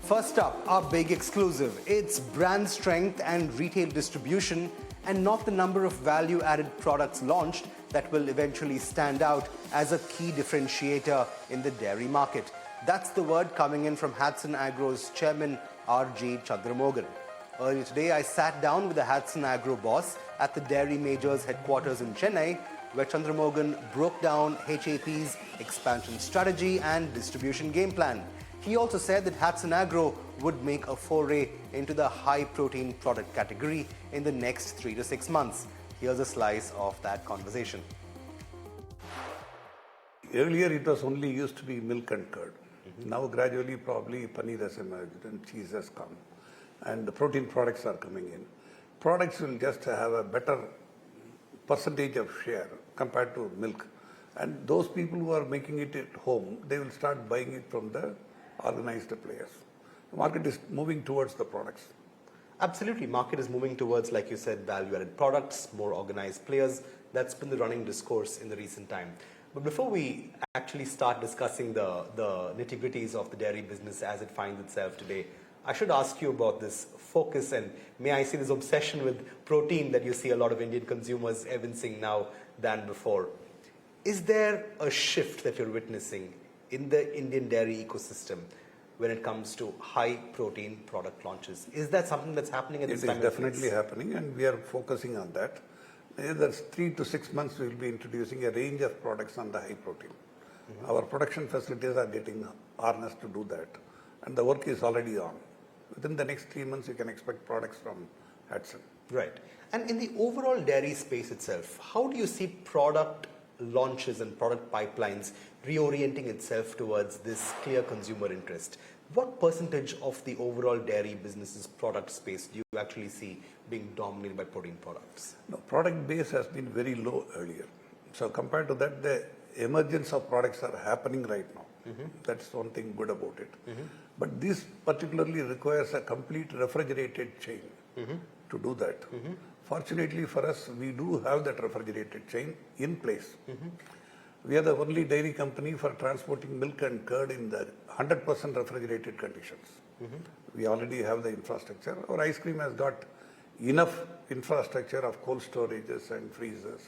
First up, our big exclusive. It's brand strength and retail distribution, and not the number of value-added products launched that will eventually stand out as a key differentiator in the dairy market. That's the word coming in from Hatsun Agro's chairman, R.G. Chandramogan. Earlier today, I sat down with the Hatsun Agro boss at the Dairy Major's headquarters in Chennai, where Chandramogan broke down HAP's expansion strategy and distribution game plan. He also said that Hatsun Agro would make a foray into the high-protein product category in the next 3 to 6 months. Here's a slice of that conversation. Earlier, it was only used to be milk and curd. Now, gradually, probably paneer has emerged and cheese has come. And the protein products are coming in. Products will just have a better percentage of share compared to milk. And those people who are making it at home, they will start buying it from the organized players. The market is moving towards the products. Absolutely. Market is moving towards, like you said, value-added products, more organized players. That's been the running discourse in the recent time. But before we actually start discussing the nitty-gritties of the dairy business as it finds itself today, I should ask you about this focus and, may I say, this obsession with protein that you see a lot of Indian consumers evincing now than before. Is there a shift that you're witnessing in the Indian dairy ecosystem when it comes to high-protein product launches? Is that something that's happening at this time? It is definitely happening, and we are focusing on that. Either 3 to 6 months, we will be introducing a range of products on the high protein. Our production facilities are getting harnessed to do that, and the work is already on. Within the next 3 months, you can expect products from Hatsun. Right. And in the overall dairy space itself, how do you see product launches and product pipelines reorienting itself towards this clear consumer interest? What percentage of the overall dairy business's product space do you actually see being dominated by protein products? No, product base has been very low earlier. So compared to that, the emergence of products are happening right now. That's one thing good about it. But this particularly requires a complete refrigerated chain to do that. Fortunately for us, we do have that refrigerated chain in place. We are the only dairy company for transporting milk and curd in the 100% refrigerated conditions. We already have the infrastructure. Our ice cream has got enough infrastructure of cold storages and freezers,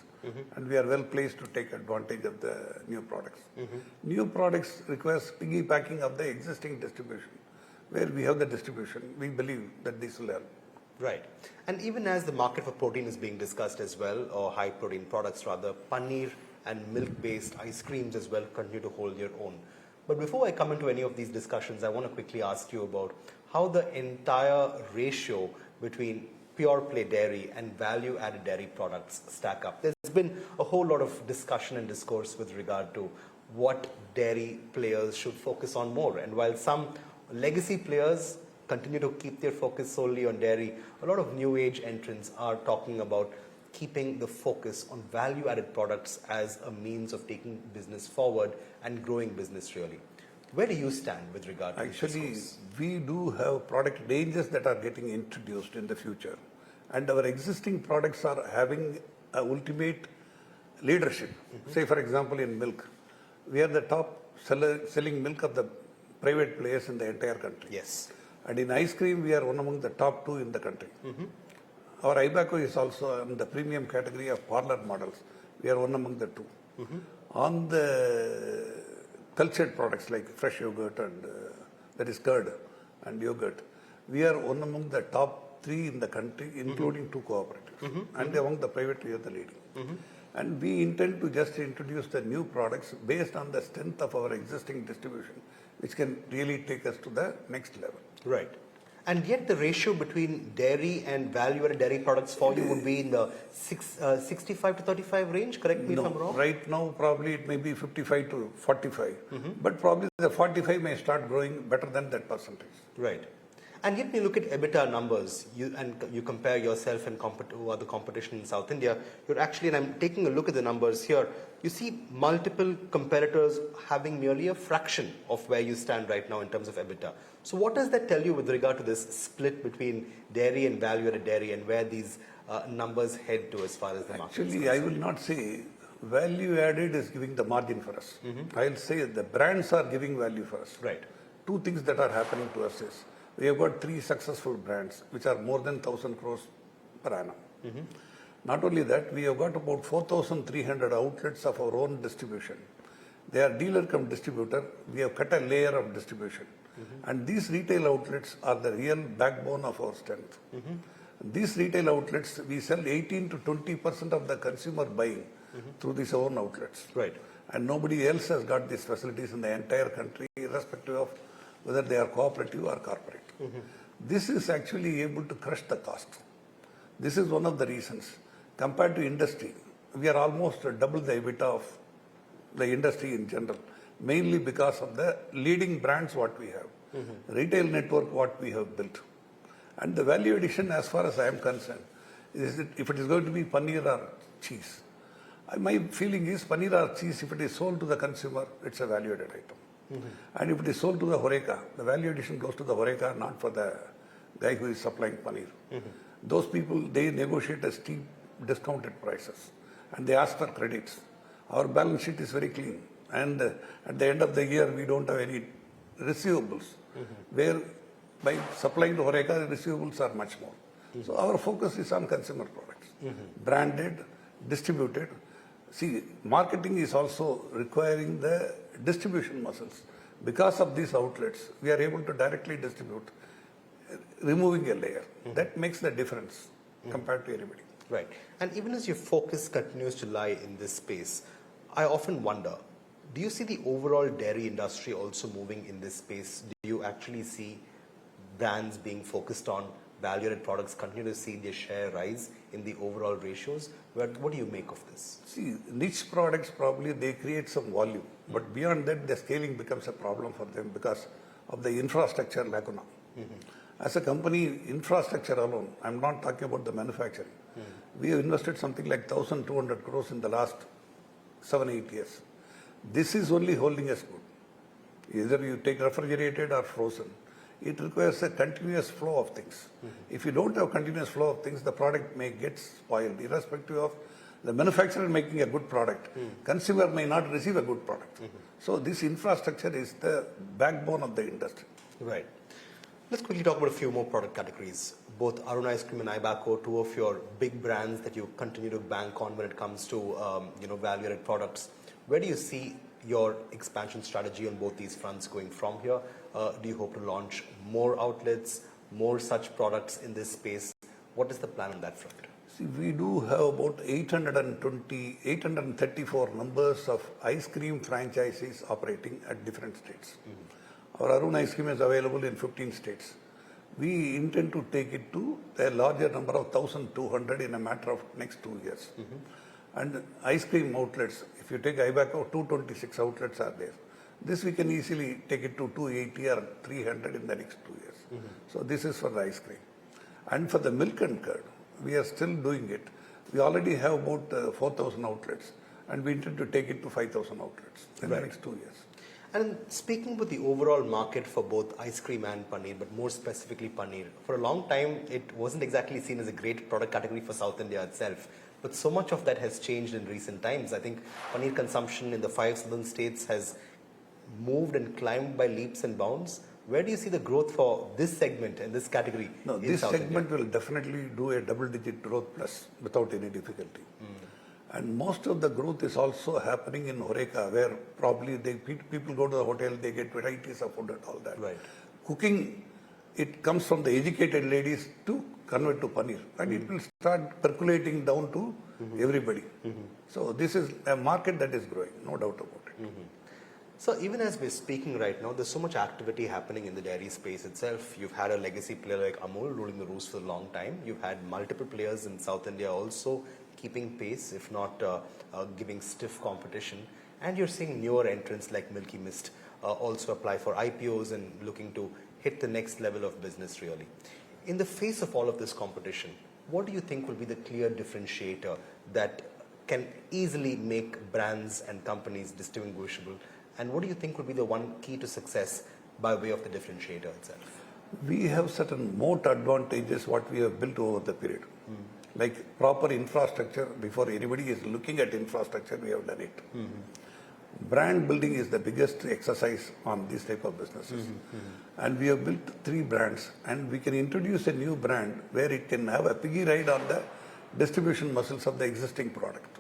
and we are well placed to take advantage of the new products. New products requires piggybacking of the existing distribution. Where we have the distribution, we believe that this will help. Right. And even as the market for protein is being discussed as well, or high protein products rather, paneer and milk-based ice creams as well continue to hold their own. But before I come into any of these discussions, I want to quickly ask you about how the entire ratio between pure play dairy and value-added dairy products stack up. There's been a whole lot of discussion and discourse with regard to what dairy players should focus on more. And while some legacy players continue to keep their focus solely on dairy, a lot of new age entrants are talking about keeping the focus on value-added products as a means of taking business forward and growing business really. Where do you stand with regard to this? Actually, we do have product ranges that are getting introduced in the future. And our existing products are having a ultimate leadership. Say, for example, in milk, we are the top selling milk of the private players in the entire country. Yes. And in ice cream, we are one among the top 2 in the country. Our Ibaco is also in the premium category of parlor models. We are one among the 2. On the cultured products like fresh yogurt and that is curd and yogurt, we are one among the top 3 in the country, including 2 cooperatives. And among the private, we are the leading. And we intend to just introduce the new products based on the strength of our existing distribution, which can really take us to the next level. Right. And yet the ratio between dairy and value-added dairy products for you would be in the 65 to 35 range, correct me if I'm wrong? Right now probably it may be 55 to 45, but probably the 45 may start growing better than that percentage. Right. And yet when you look at EBITDA numbers, you compare yourself and other competition in South India, you're actually, and I'm taking a look at the numbers here, you see multiple competitors having merely a fraction of where you stand right now in terms of EBITDA. So what does that tell you with regard to this split between dairy and value-added dairy and where these numbers head to as far as the market is concerned? Actually, I will not say value added is giving the margin for us. I'll say the brands are giving value for us. Right. Two things that are happening to us is We have got 3 successful brands which are more than 1,000 crores per annum. Not only that, we have got about 4,300 outlets of our own distribution. They are dealer cum distributor. We have cut a layer of distribution. And these retail outlets are the real backbone of our strength. These retail outlets, we sell 18 to 20% of the consumer buying through these own outlets. Right. And nobody else has got these facilities in the entire country, irrespective of whether they are cooperative or corporate. This is actually able to crush the cost. This is one of the reasons. Compared to industry, we are almost double the EBITDA of the industry in general, mainly because of the leading brands what we have, retail network what we have built. And the value addition, as far as I am concerned, is that if it is going to be paneer or cheese, my feeling is paneer or cheese, if it is sold to the consumer, it's a value-added item. And if it is sold to the horeca, the value addition goes to the horeca, not for the guy who is supplying paneer. Those people, they negotiate a steep discounted prices and they ask for credits. Our balance sheet is very clean. And at the end of the year, we don't have any receivables. Where by supplying to horeca, the receivables are much more. So our focus is on consumer products. Branded, distributed. See, marketing is also requiring the distribution muscles. Because of these outlets, we are able to directly distribute, removing a layer. That makes the difference compared to anybody. Right. And even as your focus continues to lie in this space, I often wonder, do you see the overall dairy industry also moving in this space? Do you actually see brands being focused on value-added products continue to see their share rise in the overall ratios? What do you make of this? See, niche products probably they create some volume, but beyond that the scaling becomes a problem for them because of the infrastructure lacuna. As a company, infrastructure alone, I'm not talking about the manufacturing. We have invested something like 1,200 crores in the last 7-8 years. This is only holding us good. Either you take refrigerated or frozen. It requires a continuous flow of things. If you don't have continuous flow of things, the product may get spoiled, irrespective of the manufacturer making a good product. Consumer may not receive a good product. So this infrastructure is the backbone of the industry. Right. Let's quickly talk about a few more product categories. Both Arun Ice Cream and Ibaco, two of your big brands that you continue to bank on when it comes to value-added products. Where do you see your expansion strategy on both these fronts going from here? Do you hope to launch more outlets, more such products in this space? What is the plan on that front? See, we do have about 834 numbers of ice cream franchises operating at different states. Our Arun Ice Cream is available in 15 states. We intend to take it to a larger number of 1,200 in a matter of next 2 years. And ice cream outlets, if you take Ibaco, 226 outlets are there. This we can easily take it to 280 or 300 in the next 2 years. So this is for the ice cream. And for the milk and curd, we are still doing it. We already have about 4,000 outlets and we intend to take it to 5,000 outlets in the next 2 years. And speaking about the overall market for both ice cream and paneer, but more specifically paneer, for a long time it wasn't exactly seen as a great product category for South India itself. But so much of that has changed in recent times. I think paneer consumption in the 5 southern states has moved and climbed by leaps and bounds. Where do you see the growth for this segment and this category? No, in this South segment India? will definitely do a double-digit growth plus without any difficulty. And most of the growth is also happening in Horeca, where probably people go to the hotel, they get varieties of food and all that. Right. Cooking, it comes from the educated ladies to convert to paneer. And it will start percolating down to everybody. So this is a market that is growing, no doubt about it. So even as we're speaking right now, there's so much activity happening in the dairy space itself. You've had a legacy player like Amul ruling the roost for a long time. You've had multiple players in South India also keeping pace, if not giving stiff competition. And you're seeing newer entrants like Milky Mist also apply for IPOs and looking to hit the next level of business really. In the face of all of this competition, what do you think will be the clear differentiator that can easily make brands and companies distinguishable? And what do you think will be the one key to success by way of the differentiator itself? We have certain moat advantages what we have built over the period. Like proper infrastructure, before anybody is looking at infrastructure, we have done it. Brand building is the biggest exercise on these type of businesses. And we have built three brands, and we can introduce a new brand where it can have a piggy ride on the distribution muscles of the existing product.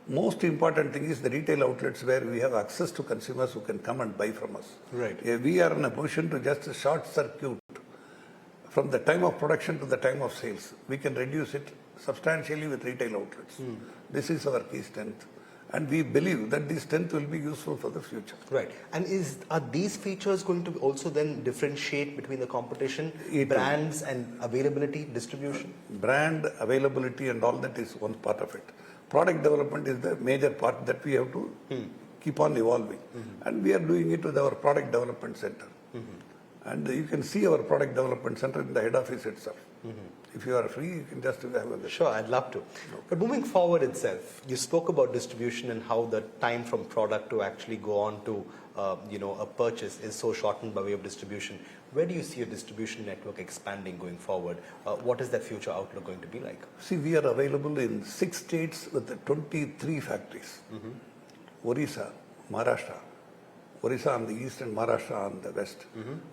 Most important thing is the retail outlets where we have access to consumers who can come and buy from us. Right. We are in a position to just short circuit from the time of production to the time of sales. We can reduce it substantially with retail outlets. This is our key strength. And we believe that this strength will be useful for the future. Right. And are these features going to also then differentiate between the competition, brands and availability, distribution? Brand availability and all that is one part of it. Product development is the major part that we have to keep on evolving. And we are doing it with our product development center. And you can see our product development center in the head office itself. If you are free, you can just have a look. Sure, I'd love to. But moving forward itself, you spoke about distribution and how the time from product to actually go on to a purchase is so shortened by way of distribution. Where do you see your distribution network expanding going forward? What is that future outlook going to be like? See, we are available in 6 states with 23 factories. Orissa, Maharashtra. Orissa on the east and Maharashtra on the west.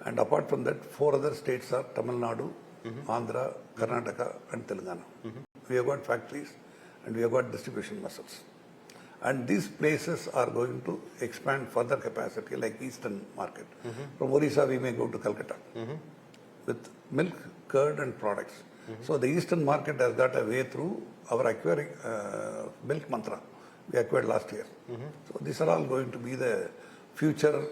And apart from that, 4 other states are Tamil Nadu, Andhra, Karnataka and Telangana. We have got factories and we have got distribution muscles. And these places are going to expand further capacity like eastern market. From Orissa we may go to Calcutta with milk, curd and products. So the eastern market has got a way through our acquiring milk mantra. We acquired last year. So these are all going to be the future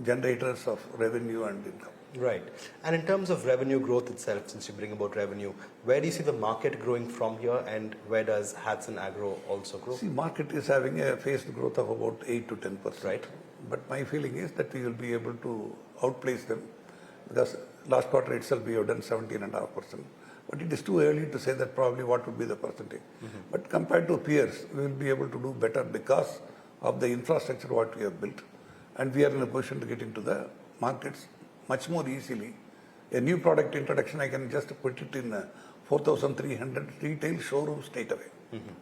generators of revenue and income. Right. And in terms of revenue growth itself, since you bring about revenue, where do you see the market growing from here and where does Hatsun Agro also grow? See, market is having a phased growth of about 8 to 10%. Right. But my feeling is that we will be able to outplace them because last quarter itself we have done 17.5%. But it is too early to say that probably what would be the percentage. But compared to peers, we will be able to do better because of the infrastructure what we have built. And we are in a position to get into the markets much more easily. A new product introduction, I can just put it in 4,300 retail showrooms straight away.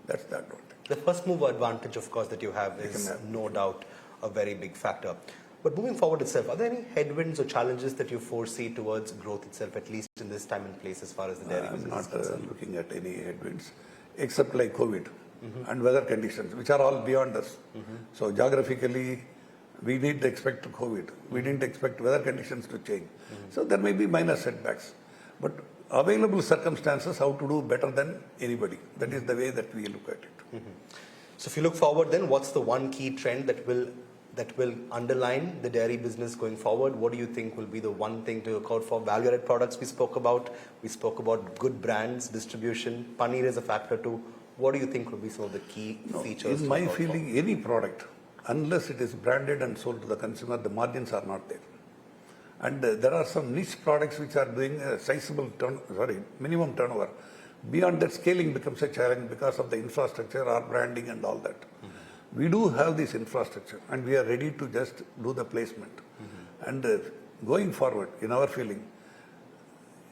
That's the advantage. The first mover advantage, of course, that you have is no doubt a very big factor. But moving forward itself, are there any headwinds or challenges that you foresee towards growth itself, at least in this time and place as far as the dairy business is concerned? I'm not looking at any headwinds except like COVID and weather conditions, which are all beyond us. So geographically, we didn't expect COVID. We didn't expect weather conditions to change. So there may be minor setbacks. But available circumstances, how to do better than anybody. That is the way that we look at it. So if you look forward then, what's the one key trend that will underline the dairy business going forward? What do you think will be the one thing to look out for? Value-added products we spoke about. We spoke about good brands, distribution. Paneer is a factor too. What do you think will be some of the key features? In my feeling, any product, unless it is branded and sold to the consumer, the margins are not there. And there are some niche products which are doing a sizable minimum turnover. Beyond that, scaling becomes a challenge because of the infrastructure, our branding and all that. We do have this infrastructure and we are ready to just do the placement. And going forward, in our feeling,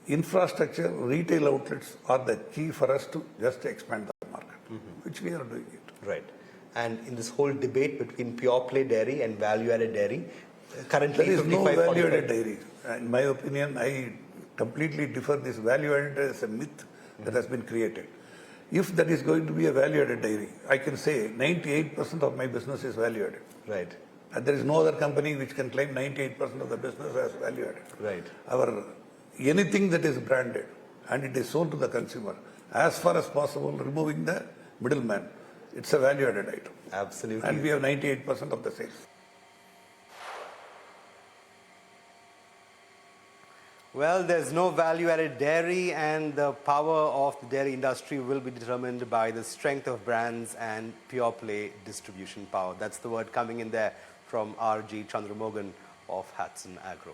infrastructure, retail outlets are the key for us to just expand the market, which we are doing it. Right. And in this whole debate between pure play dairy and value-added dairy, currently there is no 55, value-added dairy. In my opinion, I completely differ. This value-added is a myth that has been created. If that is going to be a value-added dairy, I can say 98% of my business is value-added. Right. And there is no other company which can claim 98% of the business as value-added. Right. Anything that is branded and it is sold to the consumer, as far as possible, removing the middleman, it's a value-added item. Absolutely. And we have 98% of the sales. Well, there's no value-added dairy, and the power of the dairy industry will be determined by the strength of brands and pure play distribution power. That's the word coming in there from R.G. Chandramogan of Hatsun Agro.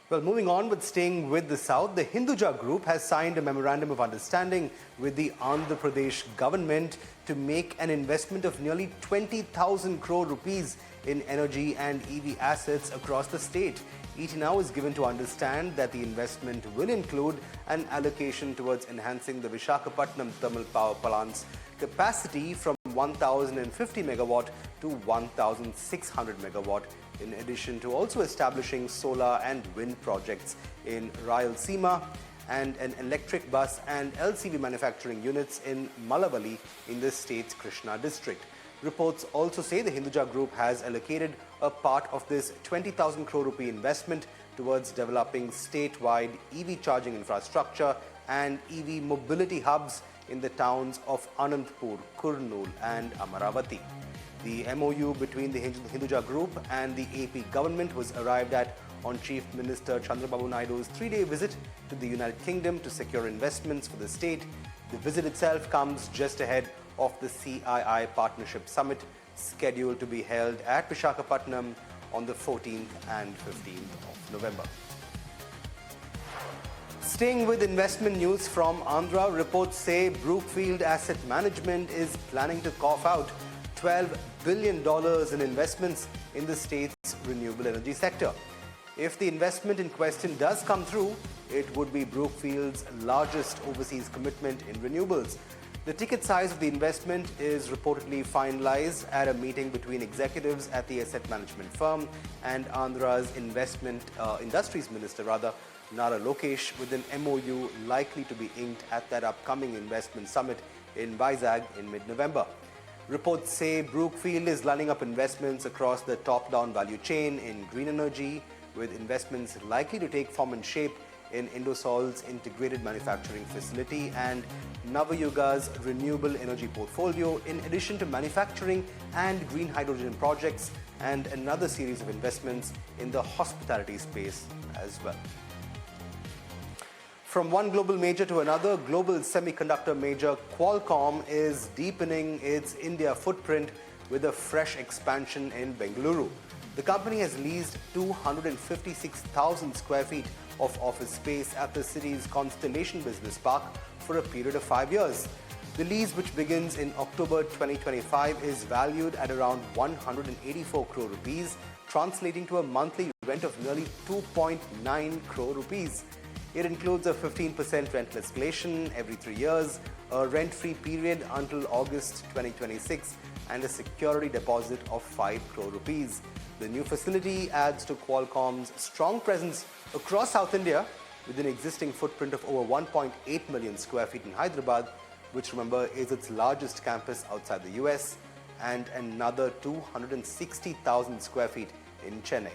Well, moving on with staying with the South, the Hinduja Group has signed a memorandum of understanding with the Andhra Pradesh government to make an investment of nearly 20,000 crore rupees in energy and EV assets across the state. ET now is given to understand that the investment will include an allocation towards enhancing the Visakhapatnam thermal power plant's capacity from 1,050 megawatt to 1,600 megawatt in addition to also establishing solar and wind projects in Rayalaseema and an electric bus and LCV manufacturing units in Malavali in the state's Krishna district. Reports also say the Hinduja group has allocated a part of this 20,000 crore rupee investment towards developing statewide EV charging infrastructure and EV mobility hubs in the towns of Anandpur, Kurnool and Amaravati. The MOU between the Hinduja group and the AP government was arrived at on Chief Minister Chandrababu Naidu's 3-day visit to the United Kingdom to secure investments for the state. The visit itself comes just ahead of the CII Partnership Summit scheduled to be held at Visakhapatnam on the 14th and 15th of November. Staying with investment news from Andhra, reports say Brookfield Asset Management is planning to cough out $12 billion in investments in the state's renewable energy sector. If the investment in question does come through, it would be Brookfield's largest overseas commitment in renewables. The ticket size of the investment is reportedly finalized at a meeting between executives at the asset management firm and Andhra's industries minister, Nara Lokesh, with an MOU likely to be inked at that upcoming investment summit in Vizag in mid-November. Reports say Brookfield is lining up investments across the top-down value chain in green energy, with investments likely to take form and shape in Indosol's integrated manufacturing facility and Navayuga's renewable energy portfolio, in addition to manufacturing and green hydrogen projects and another series of investments in the hospitality space as well. From one global major to another, global semiconductor major Qualcomm is deepening its India footprint with a fresh expansion in Bengaluru. The company has leased 256,000 square feet of office space at the city's Constellation Business Park for a period of 5 years. The lease, which begins in October 2025, is valued at around 184 crore rupees, translating to a monthly rent of nearly 2.9 crore rupees. It includes a 15% rental escalation every 3 years, a rent-free period until August 2026, and a security deposit of 5 crore rupees. The new facility adds to Qualcomm's strong presence across South India, with an existing footprint of over 1.8 million square feet in Hyderabad, which, remember, is its largest campus outside the US, and another 260,000 square feet in Chennai.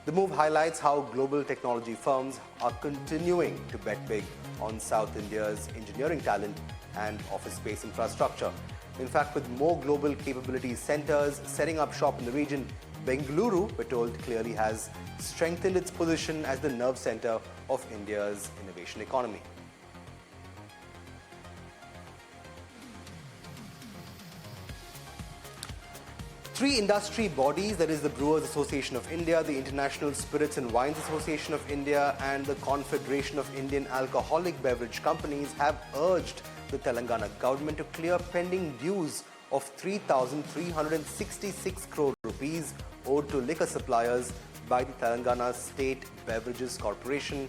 The move highlights how global technology firms are continuing to bet big on South India's engineering talent and office space infrastructure. In fact, with more global capability centers setting up shop in the region, Bengaluru, we're told, clearly has strengthened its position as the nerve center of India's innovation economy. Three industry bodies, that is the Brewers Association of India, the International Spirits and Wines Association of India, and the Confederation of Indian Alcoholic Beverage Companies, have urged the Telangana government to clear pending dues of 3,366 crore rupees owed to liquor suppliers by the Telangana State Beverages Corporation,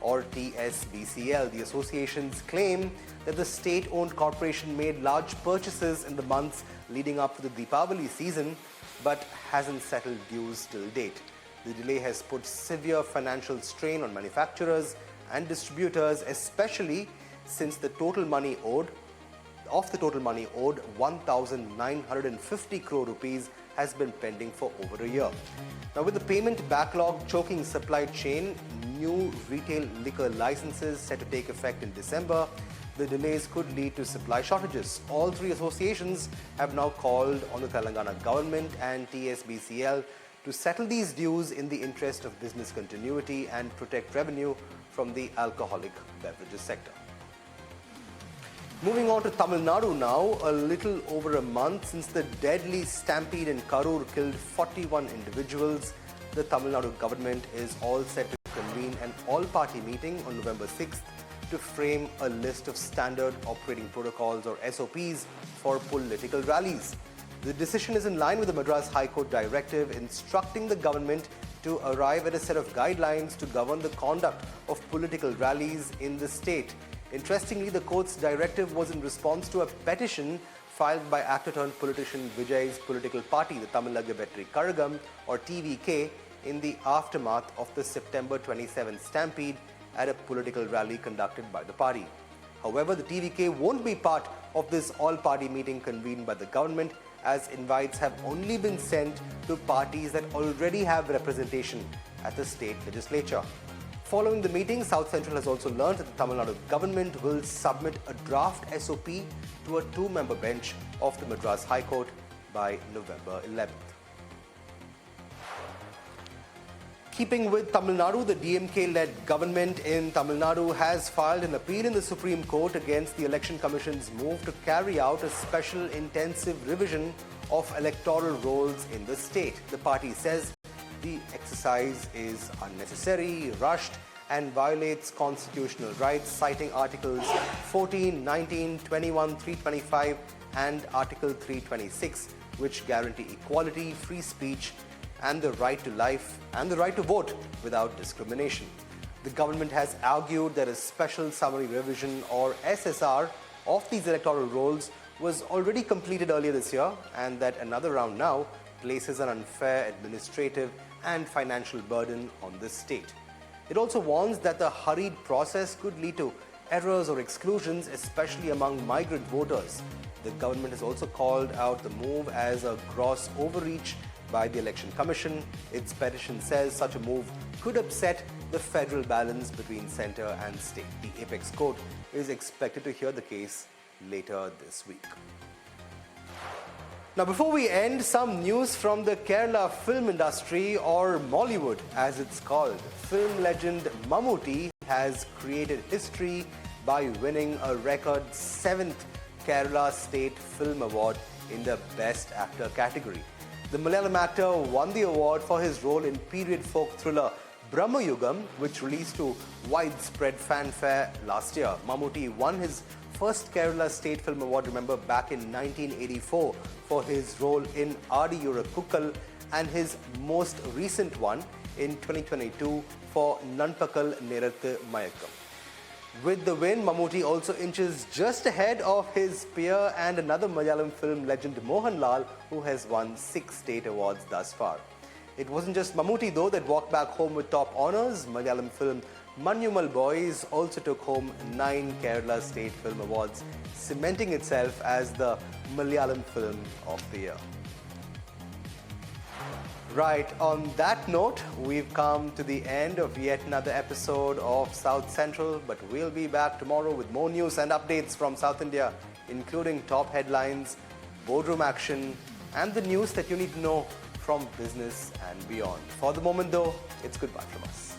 or TSBCL. The associations claim that the state-owned corporation made large purchases in the months leading up to the Deepavali season, but hasn't settled dues till date. The delay has put severe financial strain on manufacturers and distributors, especially since the total money owed, 1,950 crore rupees has been pending for over a year. Now, with the payment backlog choking supply chain, new retail liquor licenses set to take effect in December, the delays could lead to supply shortages. All three associations have now called on the Telangana government and TSBCL to settle these dues in the interest of business continuity and protect revenue from the alcoholic beverages sector. Moving on to Tamil Nadu now, a little over a month since the deadly stampede in Karur killed 41 individuals, the Tamil Nadu government is all set to convene an all-party meeting on November 6th to frame a list of standard operating protocols, or SOPs, for political rallies. The decision is in line with the Madras High Court directive instructing the government to arrive at a set of guidelines to govern the conduct of political rallies in the state. Interestingly, the court's directive was in response to a petition filed by actor-turned-politician Vijay's political party, the Tamilnaga Vetri Karagam, or TVK, in the aftermath of the September 27 stampede at a political rally conducted by the party. However, the TVK won't be part of this all-party meeting convened by the government, as invites have only been sent to parties that already have representation at the state legislature. Following the meeting, South Central has also learned that the Tamil Nadu government will submit a draft SOP to a two-member bench of the Madras High Court by November 11th. Keeping with Tamil Nadu, the DMK-led government in Tamil Nadu has filed an appeal in the Supreme Court against the Election Commission's move to carry out a special intensive revision of electoral rolls in the state. The party says the exercise is unnecessary, rushed, and violates constitutional rights, citing Articles 14, 19, 21, 325 and Article 326, which guarantee equality, free speech, and the right to life and the right to vote without discrimination. The government has argued that a special summary revision, or SSR, of these electoral rolls was already completed earlier this year, and that another round now places an unfair administrative and financial burden on the state. It also warns that the hurried process could lead to errors or exclusions, especially among migrant voters. The government has also called out the move as a gross overreach by the Election Commission. Its petition says such a move could upset the federal balance between centre and state. The Apex Court is expected to hear the case later this week. Now, before we end, some news from the Kerala film industry, or Mollywood as it's called. Film legend Mammootty has created history by winning a record 7th Kerala State Film Award in the Best Actor category. The Malayalam actor won the award for his role in period folk thriller Brahmayugam, which released to widespread fanfare last year. Mammootty won his first Kerala State Film Award, remember, back in 1984 for his role in Adiyura Kukkal, and his most recent one in 2022 for Nanpakal Nerathu Mayakam. With the win, Mammootty also inches just ahead of his peer and another Malayalam film legend Mohanlal, who has won 6 state awards thus far. It wasn't just Mammootty though that walked back home with top honours. Malayalam film Manyumal Boys also took home 9 Kerala State Film Awards, cementing itself as the Malayalam Film of the Year. Right, on that note, we've come to the end of yet another episode of South Central, but we'll be back tomorrow with more news and updates from South India, including top headlines, boardroom action, and the news that you need to know from business and beyond. For the moment though, it's goodbye from us.